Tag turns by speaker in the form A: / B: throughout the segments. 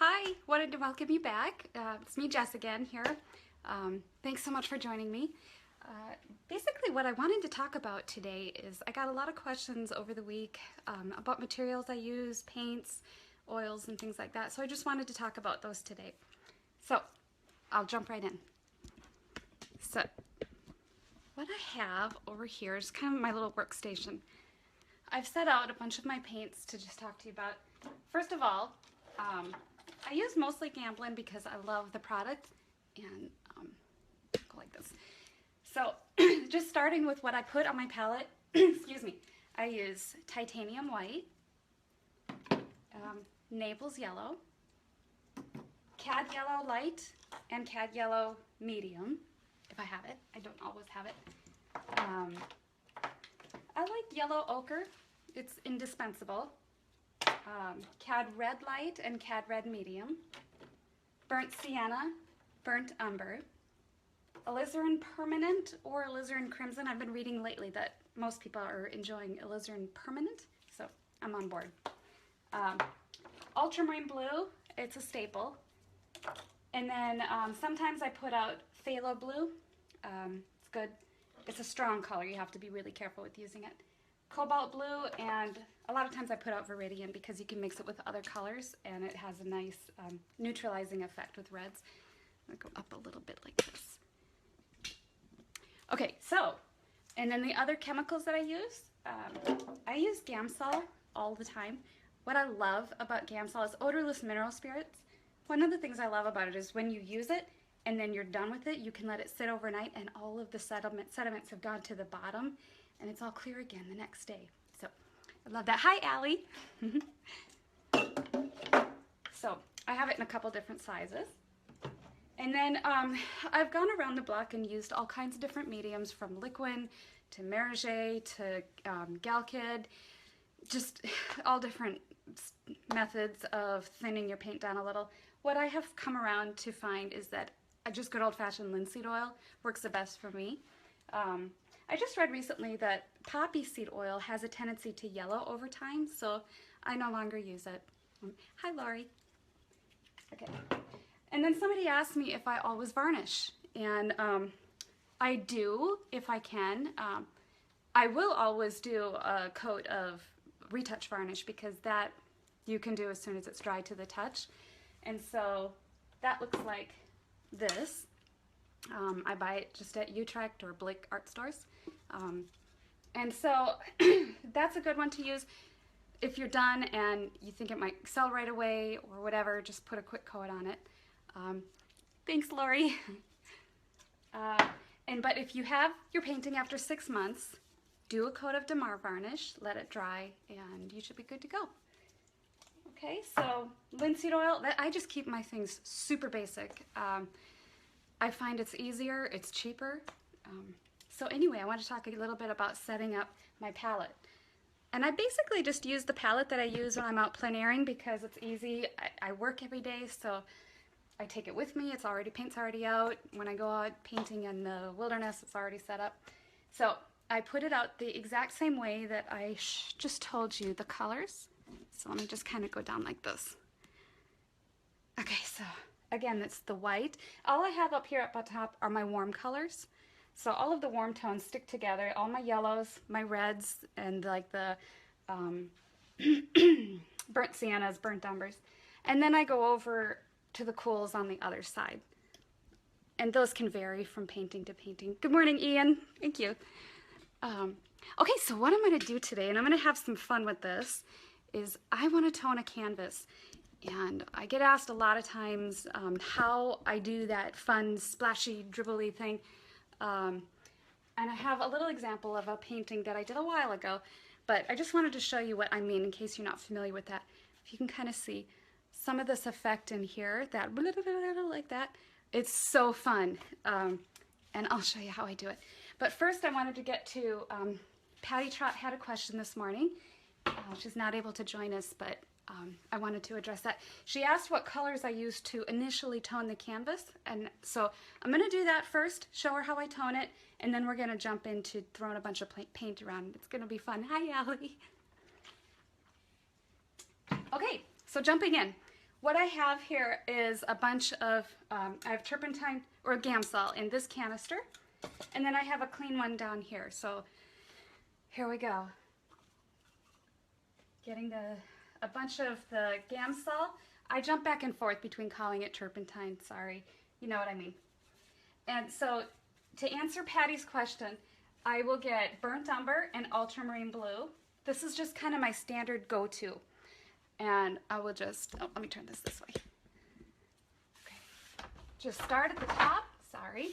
A: Hi, wanted to welcome you back. It's me, Jess, again here. Thanks so much for joining me. Basically what I wanted to talk about today is I got a lot of questions over the week about materials I use, paints, oils, and things like that. So I just wanted to talk about those today. So I'll jump right in. So what I have over here is kind of my little workstation. I've set out a bunch of my paints to just talk to you about. First of all, I use mostly Gamsol because I love the product, and go like this. So just starting with what I put on my palette, excuse me, I use titanium white, Naples yellow, cad yellow light, and cad yellow medium, if I have it. I don't always have it. I like yellow ochre. It's indispensable. Cad red light and cad red medium, burnt sienna, burnt umber, alizarin permanent or alizarin crimson. I've been reading lately that most people are enjoying alizarin permanent, so I'm on board. Ultramarine blue, it's a staple. And then sometimes I put out phthalo blue. It's good. It's a strong color. You have to be really careful with using it. Cobalt blue, and a lot of times I put out Viridian because you can mix it with other colors and it has a nice neutralizing effect with reds. I'm going to go up a little bit like this. Okay, so, and then the other chemicals that I use Gamsol all the time. What I love about Gamsol is odorless mineral spirits. One of the things I love about it is when you use it and then you're done with it, you can let it sit overnight and all of the sediments have gone to the bottom and it's all clear again the next day. So I love that. Hi, Allie. So I have it in a couple different sizes. And then I've gone around the block and used all kinds of different mediums, from liquid to Merge to Galkid, just all different methods of thinning your paint down a little. What I have come around to find is that just good old-fashioned linseed oil works the best for me. I just read recently that poppy seed oil has a tendency to yellow over time, so I no longer use it. Hi, Laurie. Okay. And then somebody asked me if I always varnish, and I do if I can. I will always do a coat of Retouch Varnish because that you can do as soon as it's dry to the touch. And so that looks like this. I buy it just at Utrecht or Blick art stores. And so that's a good one to use. If you're done and you think it might sell right away or whatever, just put a quick coat on it. Thanks, Lori. But if you have your painting after 6 months, do a coat of Damar varnish, let it dry, and you should be good to go. Okay, so linseed oil, I just keep my things super basic. I find it's easier, it's cheaper. So anyway, I want to talk a little bit about setting up my palette. And I basically just use the palette that I use when I'm out plein airing because it's easy. I work every day, so I take it with me. Paint's already out. When I go out painting in the wilderness, it's already set up. So I put it out the exact same way that I just told you the colors. So let me just kind of go down like this. Okay, so again, it's the white. All I have up here up on top are my warm colors. So all of the warm tones stick together, all my yellows, my reds, and like the burnt siennas, burnt umbers. And then I go over to the cools on the other side. And those can vary from painting to painting. Good morning, Ian. Thank you. Okay, so what I'm going to do today, and I'm going to have some fun with this, is I want to tone a canvas. And I get asked a lot of times how I do that fun, splashy, dribbly thing. And I have a little example of a painting that I did a while ago, but I just wanted to show you what I mean in case you're not familiar with that. If you can kind of see some of this effect in here, that like that, it's so fun. And I'll show you how I do it. But first I wanted to get to, Patty Trott had a question this morning. She's not able to join us, but I wanted to address that. She asked what colors I use to initially tone the canvas, and so I'm going to do that first, show her how I tone it, and then we're going to jump into throwing a bunch of paint around. It's going to be fun. Hi, Allie. Okay, so jumping in. what I have here is a bunch of, I have turpentine or Gamsol in this canister, and then I have a clean one down here. So here we go. Getting a bunch of the Gamsol. I jump back and forth between calling it turpentine, sorry, you know what I mean. And so to answer Patty's question, I will get burnt umber and ultramarine blue. This is just kind of my standard go-to. And I will just, oh, let me turn this way. Okay. Just start at the top, sorry,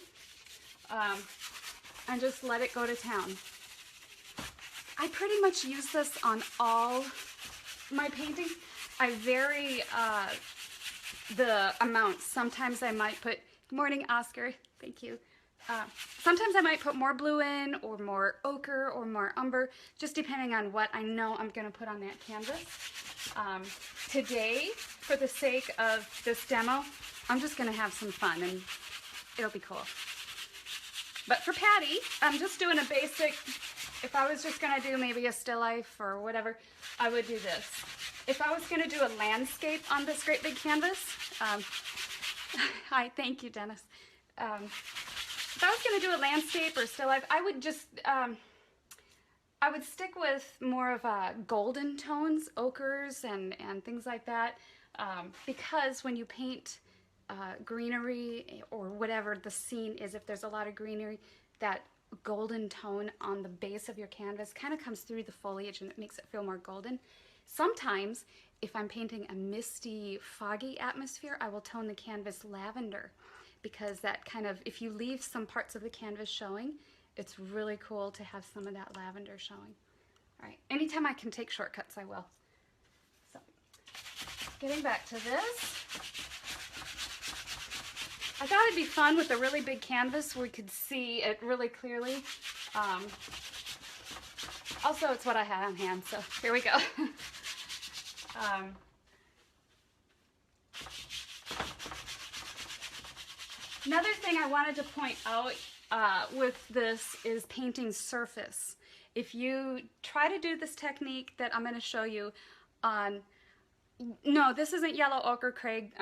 A: and just let it go to town. I pretty much use this on all my paintings. I vary the amounts. Sometimes I might put, good morning Oscar, thank you. Sometimes I might put more blue in, or more ochre, or more umber, just depending on what I know I'm going to put on that canvas. Today, for the sake of this demo, I'm just going to have some fun, and it'll be cool. But for Patty, I'm just doing a basic, if I was just going to do maybe a still life or whatever, I would do this. If I was going to do a landscape on this great big canvas, hi, thank you, Dennis. If I was going to do a landscape or still life, I would just, I would stick with more of golden tones, ochres, and things like that, because when you paint greenery or whatever the scene is, if there's a lot of greenery, that golden tone on the base of your canvas kind of comes through the foliage and it makes it feel more golden. Sometimes, if I'm painting a misty, foggy atmosphere, I will tone the canvas lavender, because that kind of, if you leave some parts of the canvas showing, it's really cool to have some of that lavender showing. All right, anytime I can take shortcuts, I will. So, getting back to this, I thought it'd be fun with a really big canvas where we could see it really clearly. Also, it's what I had on hand, so here we go. Another thing I wanted to point out with this is painting surface. If you try to do this technique that I'm going to show you on, no, this isn't yellow ochre, Craig,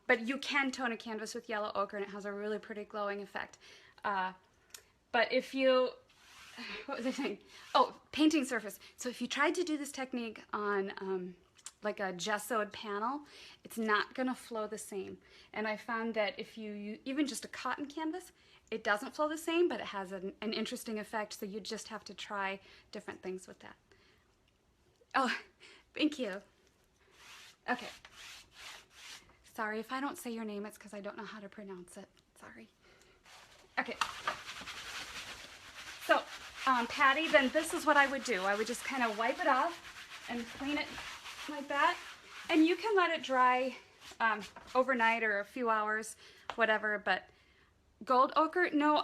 A: but you can tone a canvas with yellow ochre and it has a really pretty glowing effect. But if you, what was I saying? Oh, painting surface. So if you tried to do this technique on like a gessoed panel, it's not going to flow the same. And I found that if you even just a cotton canvas, it doesn't flow the same, but it has an interesting effect, so you just have to try different things with that. Oh, thank you. Okay. Sorry, if I don't say your name, it's because I don't know how to pronounce it. Sorry. Okay. So, Patty, then this is what I would do. I would just kind of wipe it off and clean it like that. And you can let it dry overnight or a few hours, whatever, but gold ochre? No,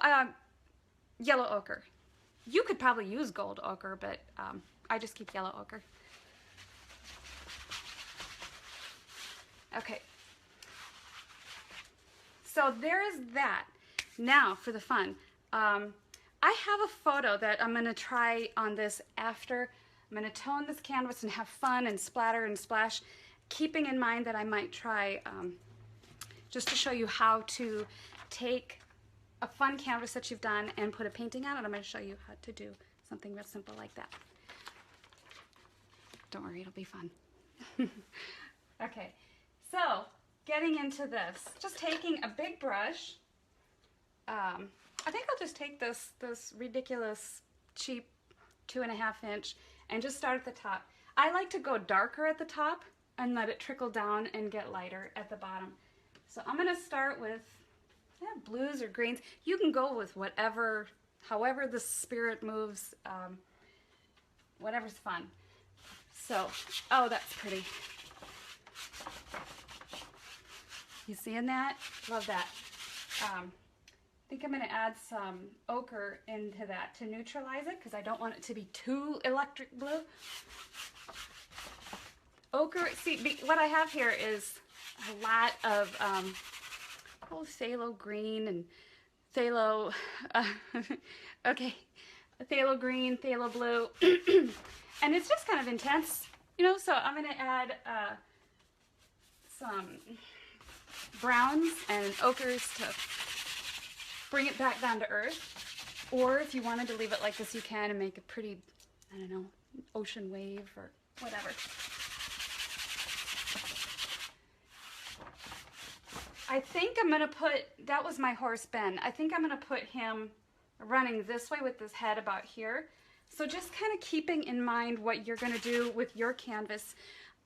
A: yellow ochre. You could probably use gold ochre, but I just keep yellow ochre. Okay. So there is that. Now for the fun. I have a photo that I'm going to try on this after. I'm going to tone this canvas and have fun and splatter and splash, keeping in mind that I might try, just to show you how to take a fun canvas that you've done and put a painting on it. I'm going to show you how to do something real simple like that. Don't worry, it'll be fun. Okay, so getting into this, just taking a big brush. I think I'll just take this ridiculous cheap 2.5 inch and just start at the top. I like to go darker at the top and let it trickle down and get lighter at the bottom. So I'm going to start with blues or greens. You can go with whatever, however the spirit moves, whatever's fun. So, oh, that's pretty. You seeing that? Love that. I think I'm going to add some ochre into that to neutralize it because I don't want it to be too electric blue. Ochre, see, what I have here is a lot of phthalo green and phthalo, okay, phthalo green, phthalo blue, and it's just kind of intense, you know, so I'm going to add some browns and ochres to bring it back down to earth. Or if you wanted to leave it like this, you can and make a pretty, I don't know, ocean wave or whatever. I think I'm going to put, that was my horse Ben. I think I'm going to put him running this way with his head about here. So just kind of keeping in mind what you're going to do with your canvas.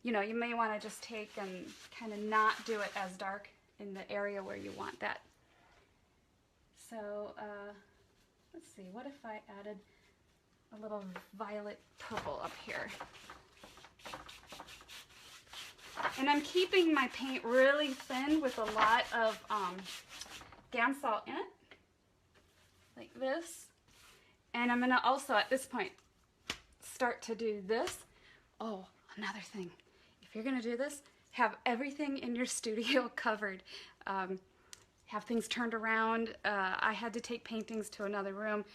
A: You know, you may want to just take and kind of not do it as dark in the area where you want that. So let's see, what if I added a little violet purple up here? And I'm keeping my paint really thin with a lot of Gamsol in it, like this. And I'm going to also, at this point, start to do this. Oh, another thing. If you're going to do this, have everything in your studio covered. Have things turned around. I had to take paintings to another room.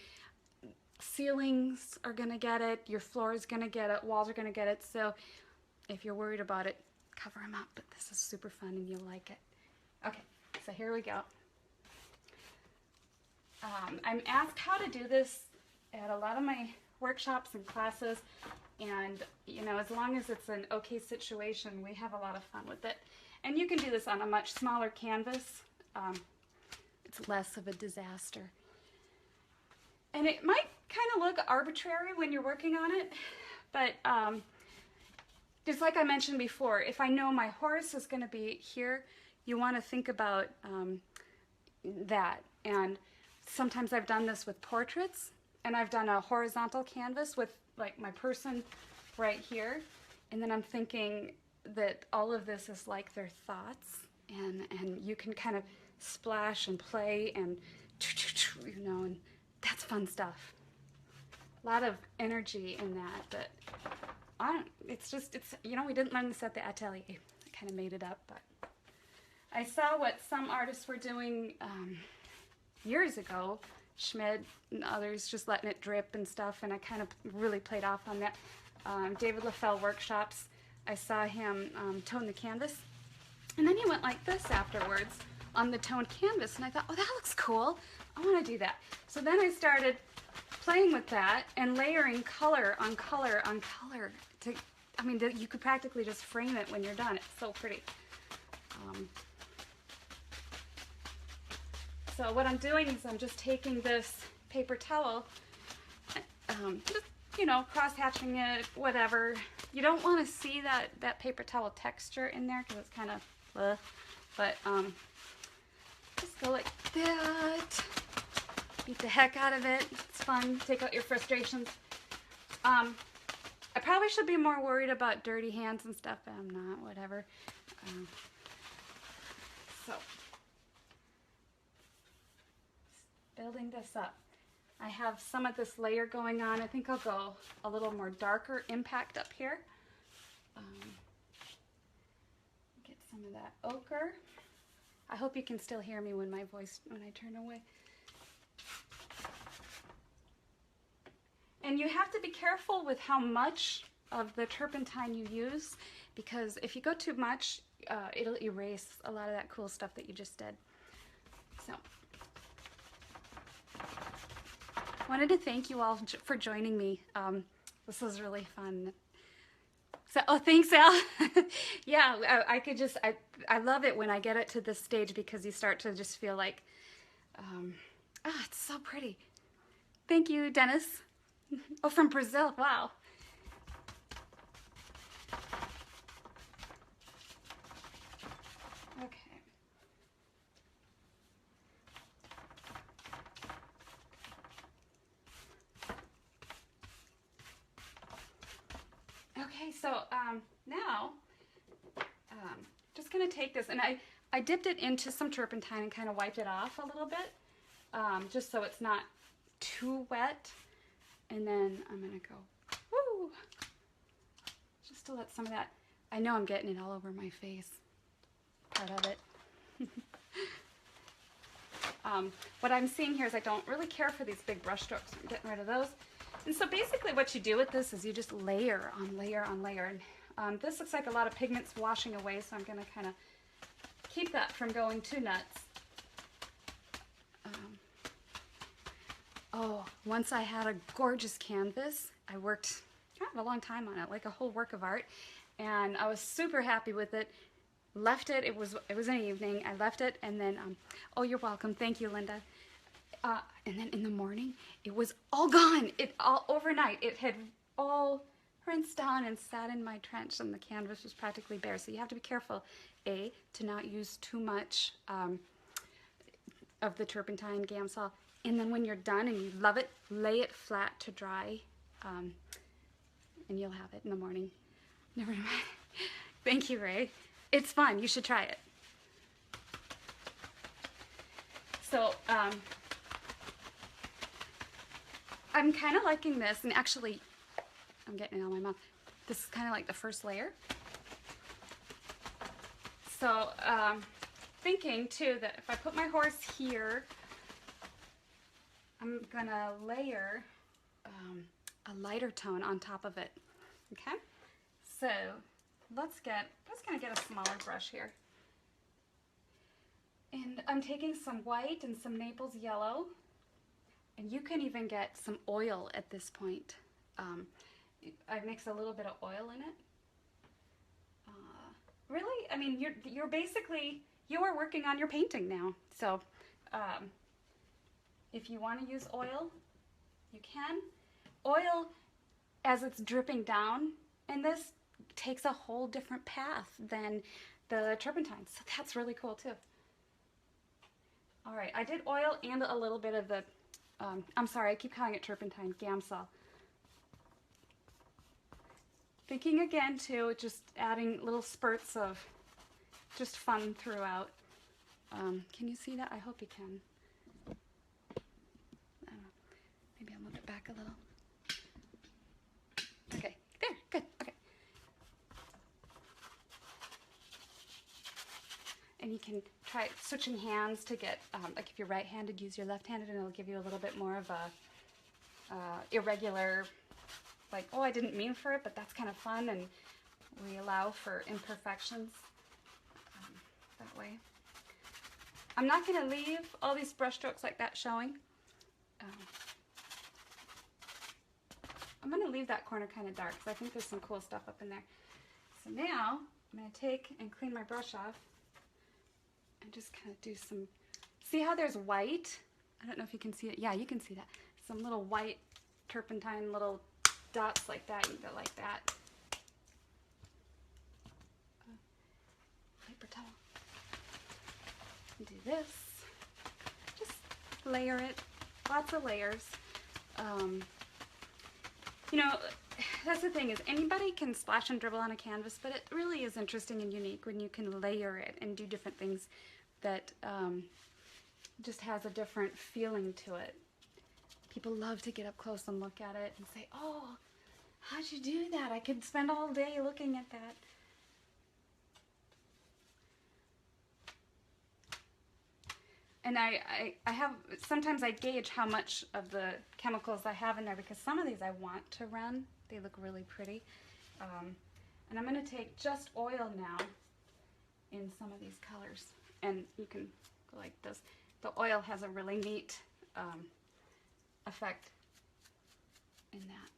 A: Ceilings are going to get it. Your floor is going to get it. Walls are going to get it. So if you're worried about it, cover them up. But this is super fun and you'll like it. Okay, so here we go. I'm asked how to do this at a lot of my workshops and classes, and you know, as long as it's an okay situation, we have a lot of fun with it. And you can do this on a much smaller canvas. It's less of a disaster. And it might kind of look arbitrary when you're working on it, but just like I mentioned before, if I know my horse is going to be here, you want to think about that. And sometimes I've done this with portraits, and I've done a horizontal canvas with like my person right here, and then I'm thinking that all of this is like their thoughts, and you can kind of splash and play and you know, and that's fun stuff. A lot of energy in that, but it's you know, we didn't learn this at the atelier. I kind of made it up, but I saw what some artists were doing years ago, Schmidt and others, just letting it drip and stuff, and I kind of really played off on that. David LaFell workshops, I saw him tone the canvas, and then he went like this afterwards on the toned canvas, and I thought, oh, that looks cool. I want to do that. So then I started playing with that and layering color on color on color. I mean, you could practically just frame it when you're done. It's so pretty. So what I'm doing is I'm just taking this paper towel, just, you know, cross-hatching it, whatever. You don't want to see that paper towel texture in there because it's kind of, but just go like that. Beat the heck out of it. It's fun. Take out your frustrations. I probably should be more worried about dirty hands and stuff, but I'm not, whatever. So, building this up. I have some of this layer going on. I think I'll go a little more darker impact up here. Get some of that ochre. I hope you can still hear me when I turn away. And you have to be careful with how much of the turpentine you use, because if you go too much, it'll erase a lot of that cool stuff that you just did. So, wanted to thank you all for joining me. This was really fun. So, oh, thanks, Al. Yeah, I love it when I get it to this stage, because you start to just feel like, it's so pretty. Thank you, Dennis. Oh, from Brazil, wow. Okay. Okay, so now, just gonna take this, and I dipped it into some turpentine and kind of wiped it off a little bit, just so it's not too wet. And then I'm gonna go, woo, just to let some of that, I know I'm getting it all over my face, part of it. What I'm seeing here is I don't really care for these big brush strokes. I'm getting rid of those. And so basically what you do with this is you just layer on layer on layer. And This looks like a lot of pigment's washing away, so I'm going to kind of keep that from going too nuts. Oh, once I had a gorgeous canvas. I worked a long time on it, like a whole work of art, and I was super happy with it. Left it. It was an evening. I left it, and then oh, you're welcome. Thank you, Linda. And then in the morning, it was all gone. It all overnight. It had all rinsed down and sat in my trench, and the canvas was practically bare. So you have to be careful, A, to not use too much of the turpentine Gamsol. And then when you're done and you love it, lay it flat to dry, and you'll have it in the morning. Never mind. Thank you, Ray. It's fun. You should try it. So I'm kind of liking this, and actually, I'm getting it on my mouth. This is kind of like the first layer. So thinking too that if I put my horse here, I'm gonna layer a lighter tone on top of it. Okay, so let's gonna get a smaller brush here, and I'm taking some white and some Naples yellow, and you can even get some oil at this point. I mix a little bit of oil in it. Really, I mean, you're basically, you are working on your painting now. So if you want to use oil, you can. Oil, as it's dripping down in this, takes a whole different path than the turpentine. So that's really cool too. All right, I did oil and a little bit of the, I'm sorry, I keep calling it turpentine, Gamsol. Thinking again too, just adding little spurts of just fun throughout. Can you see that? I hope you can. I don't know. Maybe I'll move it back a little. Okay, there, good, okay. And you can try switching hands to get, like if you're right-handed, use your left-handed, and it'll give you a little bit more of a irregular, like, oh, I didn't mean for it, but that's kind of fun, and we allow for imperfections that way. I'm not going to leave all these brush strokes like that showing. I'm going to leave that corner kind of dark because I think there's some cool stuff up in there. So now I'm going to take and clean my brush off and just kind of do some, see how there's white? I don't know if you can see it. Yeah, you can see that. Some little white turpentine little dots like that. You can go like that. Paper towel. Do this. Just layer it. Lots of layers. You know, that's the thing, is anybody can splash and dribble on a canvas, but it really is interesting and unique when you can layer it and do different things that just has a different feeling to it. People love to get up close and look at it and say, oh, how'd you do that? I could spend all day looking at that. And I have, sometimes I gauge how much of the chemicals I have in there, because some of these I want to run. They look really pretty. And I'm going to take just oil now in some of these colors. And you can go like this. The oil has a really neat effect in that.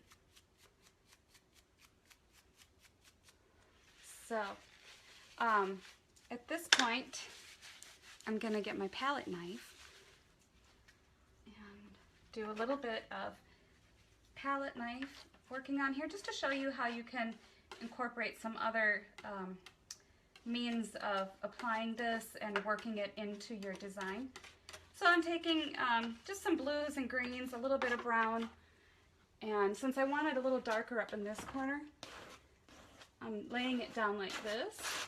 A: So at this point, I'm going to get my palette knife and do a little bit of palette knife working on here, just to show you how you can incorporate some other means of applying this and working it into your design. So I'm taking just some blues and greens, a little bit of brown, and since I want it a little darker up in this corner, I'm laying it down like this.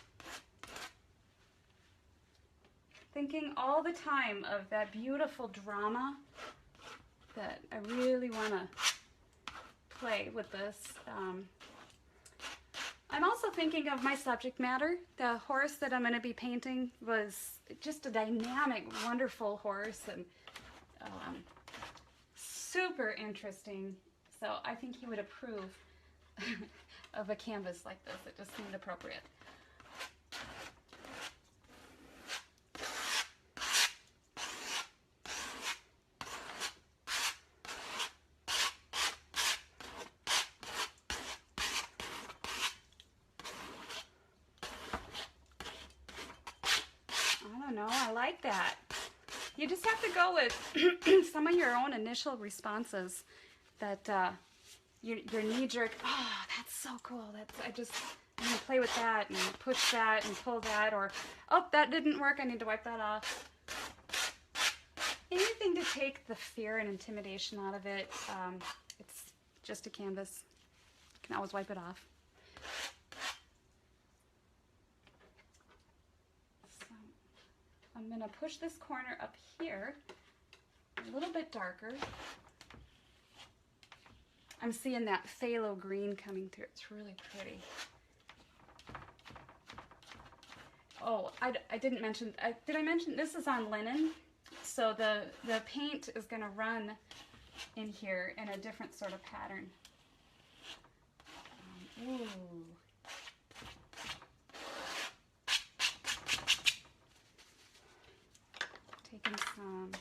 A: Thinking all the time of that beautiful drama that I really want to play with this. I'm also thinking of my subject matter. The horse that I'm going to be painting was just a dynamic, wonderful horse, and super interesting. So I think he would approve of a canvas like this. It just seemed appropriate. I don't know, I like that. You just have to go with some of your own initial responses that your knee-jerk, oh, that's so cool. I'm gonna play with that and push that and pull that, or, oh, that didn't work, I need to wipe that off. Anything to take the fear and intimidation out of it. It's just a canvas. You can always wipe it off. So I'm gonna push this corner up here a little bit darker. I'm seeing that phthalo green coming through. It's really pretty. Oh, I didn't mention, did I mention this is on linen? So the paint is going to run in here in a different sort of pattern. Ooh. Taking some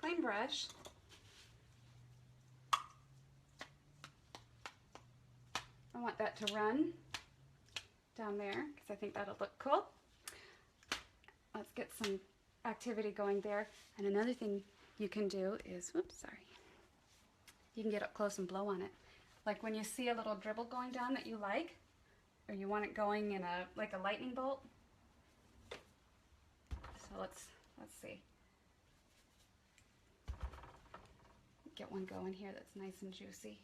A: clean brush. I want that to run down there because I think that'll look cool. Let's get some activity going there. And another thing you can do is, whoops, sorry. You can get up close and blow on it. Like when you see a little dribble going down that you like, or you want it going in like a lightning bolt. So let's see. Get one going here that's nice and juicy.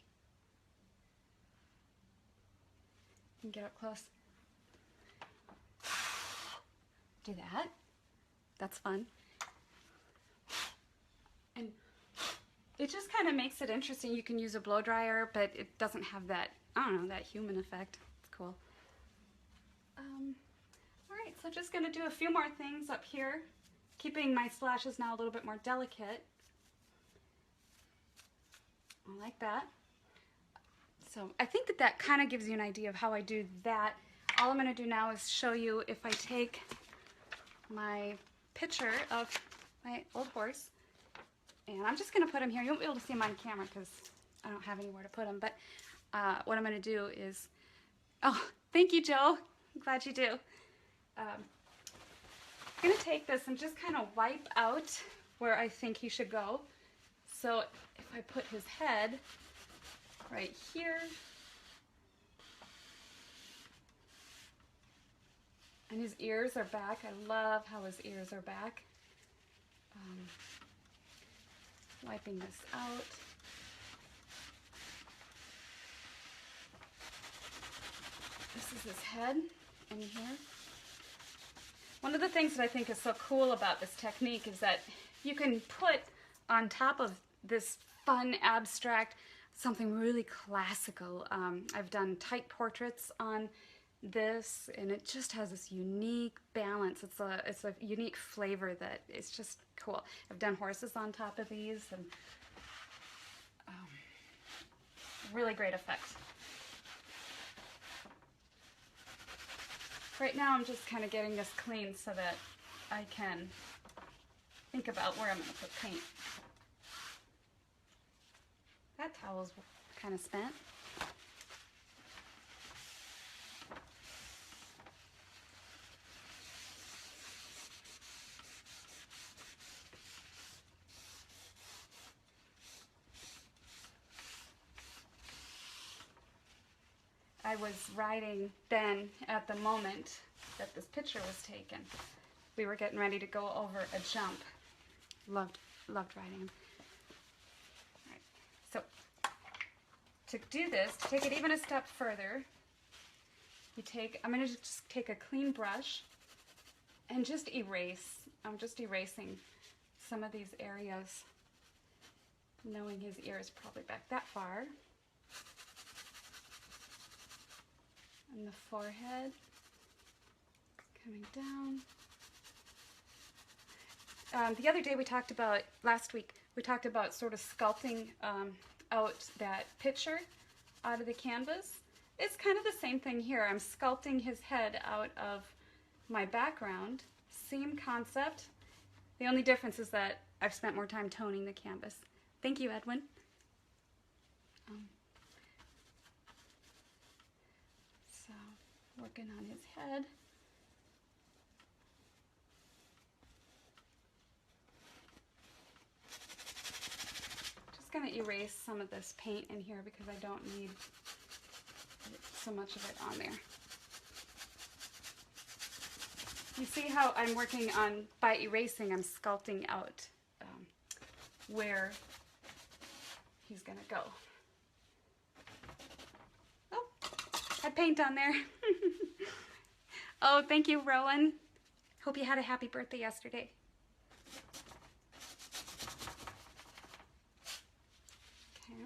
A: And get up close. Do that. That's fun. And it just kind of makes it interesting. You can use a blow dryer, but it doesn't have that, I don't know, that human effect. It's cool. All right, so just gonna do a few more things up here, keeping my splashes now a little bit more delicate. I like that. So I think that kind of gives you an idea of how I do that. All I'm going to do now is show you if I take my picture of my old horse, and I'm just going to put him here. You won't be able to see him on camera because I don't have anywhere to put him, but what I'm going to do is, oh, thank you, Joe. I'm glad you do. I'm going to take this and just kind of wipe out where I think he should go. So if I put his head right here, and his ears are back. I love how his ears are back. Wiping this out. This is his head in here. One of the things that I think is so cool about this technique is that you can put on top of this fun, abstract, something really classical. I've done tight portraits on this, and it just has this unique balance. It's a unique flavor that is just cool. I've done horses on top of these, and really great effect. Right now I'm just kind of getting this clean so that I can think about where I'm going to put paint. That towel's kind of spent. I was riding Ben at the moment that this picture was taken. We were getting ready to go over a jump. Loved riding him. All right. So to do this, to take it even a step further, I'm going to just take a clean brush and just erase. I'm just erasing some of these areas, knowing his ear is probably back that far. And the forehead, coming down. The other day last week, we talked about sort of sculpting out that picture out of the canvas. it's kind of the same thing here. I'm sculpting his head out of my background. Same concept. The only difference is that I've spent more time toning the canvas. Thank you, Edwin. So, working on his head. Just gonna erase some of this paint in here because I don't need so much of it on there. You see how I'm working on, by erasing, I'm sculpting out where he's gonna go. Oh, had paint on there. Oh, thank you, Rowan. Hope you had a happy birthday yesterday. Okay.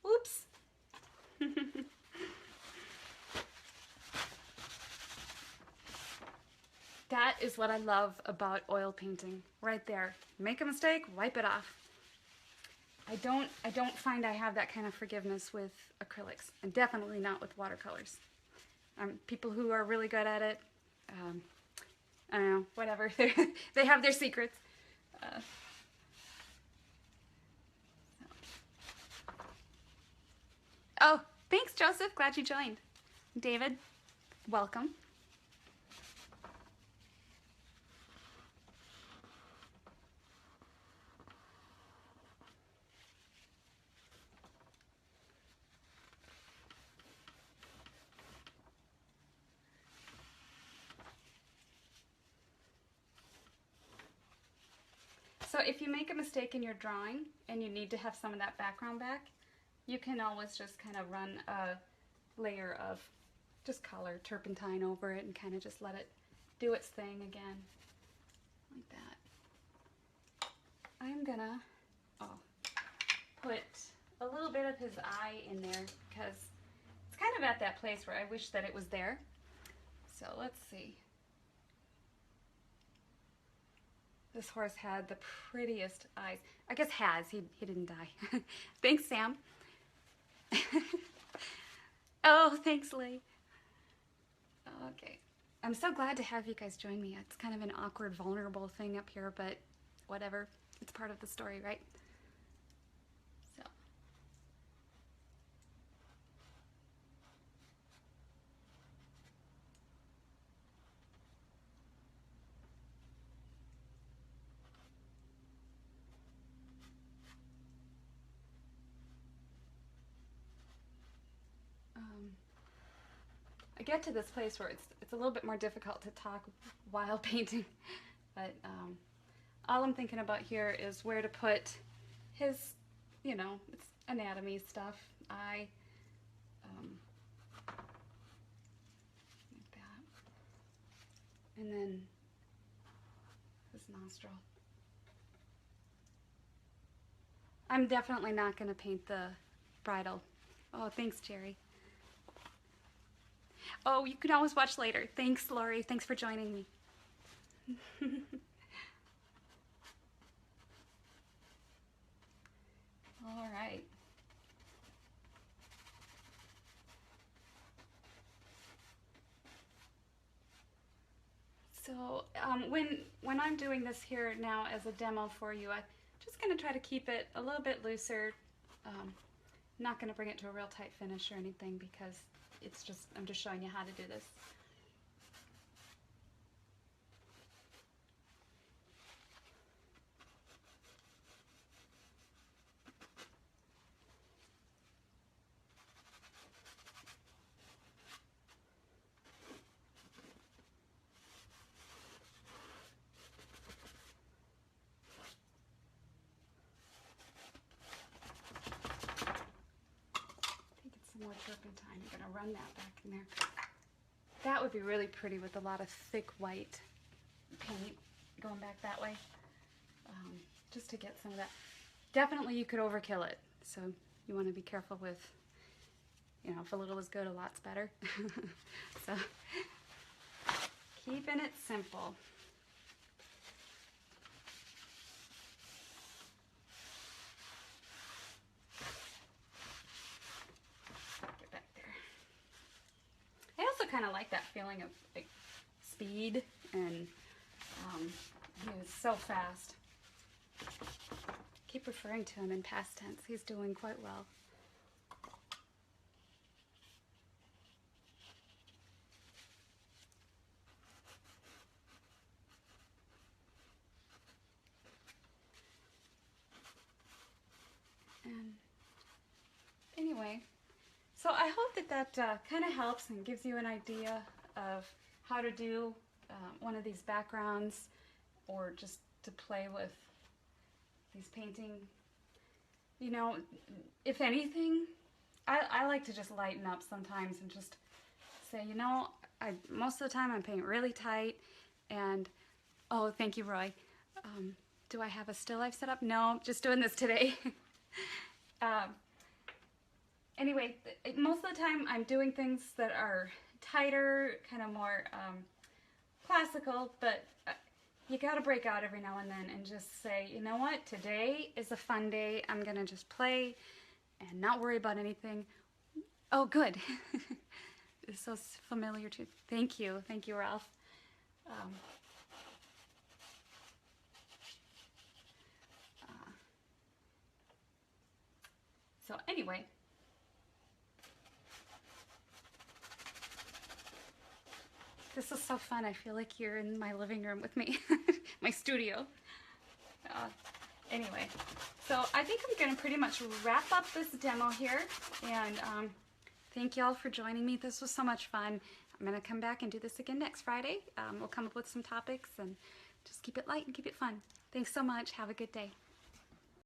A: Oops. That is what I love about oil painting. Right there. Make a mistake, wipe it off. I don't find I have that kind of forgiveness with acrylics, and definitely not with watercolors. People who are really good at it, I don't know, whatever. They have their secrets. Oh, thanks, Joseph. Glad you joined. David, welcome. So if you make a mistake in your drawing and you need to have some of that background back, you can always just kind of run a layer of just color, turpentine over it, and kind of just let it do its thing again, like that. I'm gonna put a little bit of his eye in there because it's kind of at that place where I wish that it was there. So let's see. This horse had the prettiest eyes. I guess he didn't die. Thanks, Sam. Oh, thanks, Lee. Okay. I'm so glad to have you guys join me. It's kind of an awkward, vulnerable thing up here, but whatever. It's part of the story, right? So. I get to this place where it's a little bit more difficult to talk while painting, but all I'm thinking about here is where to put his, you know, it's anatomy stuff. Eye, like that, and then his nostril. I'm definitely not going to paint the bridle. Oh, thanks, Jerry. Oh, you can always watch later. Thanks, Lori. Thanks for joining me. All right. So when I'm doing this here now as a demo for you, I'm just going to try to keep it a little bit looser. Not going to bring it to a real tight finish or anything because I'm just showing you how to do this. More turpentine. I'm going to run that back in there. That would be really pretty with a lot of thick white paint going back that way, just to get some of that. Definitely you could overkill it, so you want to be careful with, you know, if a little is good, a lot's better. So keeping it simple. Get back there. I also kind of like that feeling of like speed, and he was so fast. Keep referring to him in past tense. He's doing quite well. And anyway, so I hope that kind of helps and gives you an idea of how to do one of these backgrounds, or just to play with these painting. You know, if anything, I like to just lighten up sometimes and just say, you know, most of the time I'm painting really tight, and oh, thank you, Roy. Do I have a still life set up? No, just doing this today. Anyway, most of the time I'm doing things that are tighter, kind of more classical, but you gotta break out every now and then and just say, you know what, today is a fun day. I'm gonna just play and not worry about anything. Oh, good. It's so familiar too. Thank you, Ralph. So anyway, this is so fun. I feel like you're in my living room with me, my studio. Anyway, so I think I'm going to pretty much wrap up this demo here, and thank y'all for joining me. This was so much fun. I'm going to come back and do this again next Friday. We'll come up with some topics and just keep it light and keep it fun. Thanks so much. Have a good day.